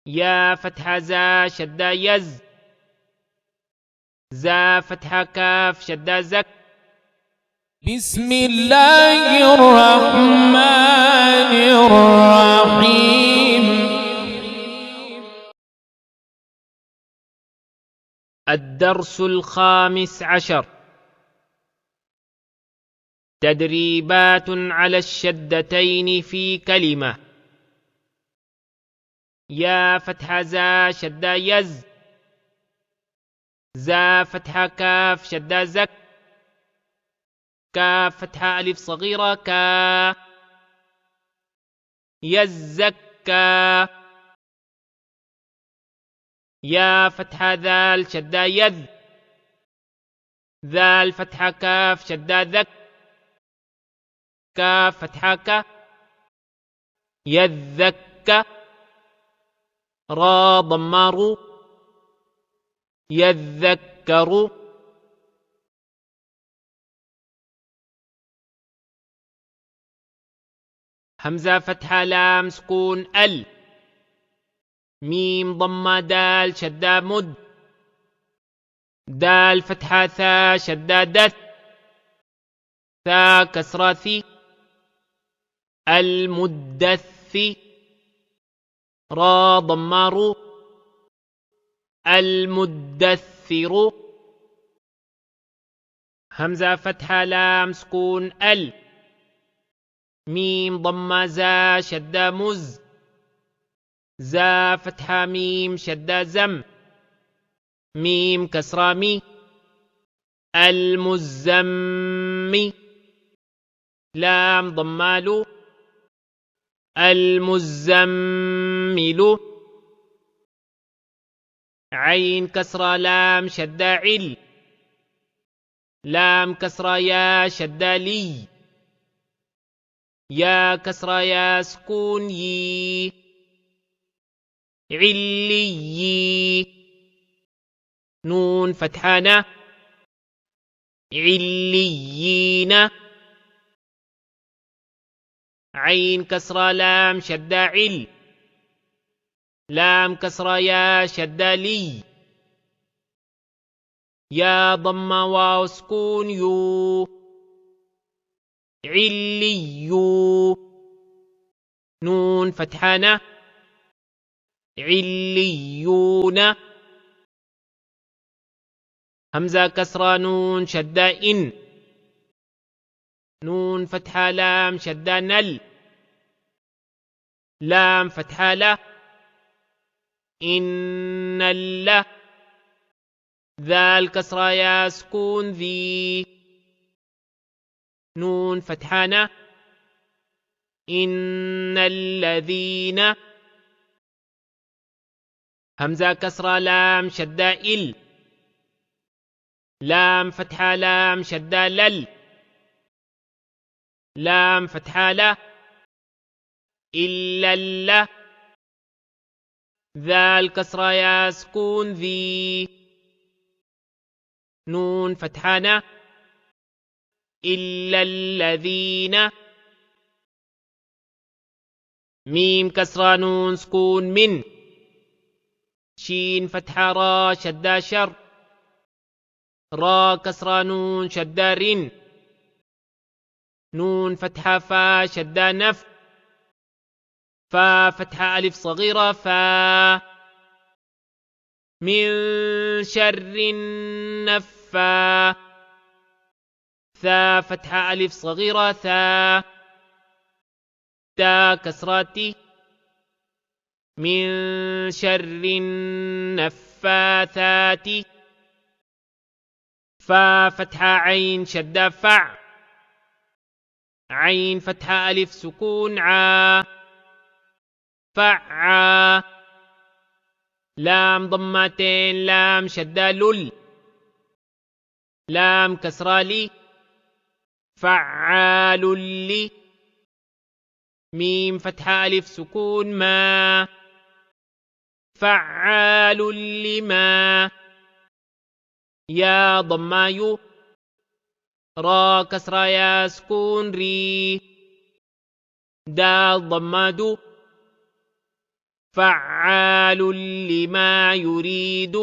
يا فتحة زا شدة يز. زا فتحة كاف شدة زك. بسم الله الرحمن الرحيم. الدرس 15. تدريبات على الشدتين في كلمة. يا فتحة زا شدة يز. زا فتحة كاف شدة زك. كاف فتحة ألف صغيرة كا. يزكى. يا فتحة ذال شدة يذ. ذال فتحة كاف شدة ذك. كاف فتحة ك. يذك. را ضمار. يذكر. همزة فتحة لام سكون ال. ميم ضمة دال شدة مد. دال فتحة ثا شدة دث. ثا كسرة ثي. المدث. را ضمار. المدثر. همزة فتحة لام سكون ال. ميم ضمة زا شدة مز. زا فتحة ميم شدة زم. ميم كسرة مي. المزم. لام ضمالو. المزمل. عين كسرة لام شدة عل. لام كسرة يا شدة لي. يا كسرة يا سكون يي. علي. نون فتحانة. عليين. عين كسرة لام شدة عل. لام كسرة يا شدة لي. يا ضمة واو سكون يو. عليو. نون فتحانة. عليون. همزة كسرة نون شدة إن. نون فتحة لام شدة نل. لام فتحة لا. إن اللا. ذال كسرة يا سكون ذي. نون فتحانة. إن الذين. همزة كسرة لام شدة إل. لام فتحة لام شدة لل. لام فتحة لا. إلا اللا. ذال كسرة يا سكون ذي. نون فتحانة. إلا الذين. ميم كسرة نون سكون من. شين فتحة را شدة شر. را كسرة نون شدة رن. نون فتحة فا شدة نف. فا فتحة ألف صغيرة فا. من شر النفا. ثا فتحة ألف صغيرة ثا. تا كسراتي. من شر النفاثات. فا فتحة عين شدة فع. عين فتحة ألف سكون عا. فعا. لام ضمتين لام شدة لل. لام كسرة لي. فعال لي. ميم فتحة ألف سكون ما. فعال لما. يا ضمايو. را كسرة يا سكون ري. دال ضمادو. فعال لما يريد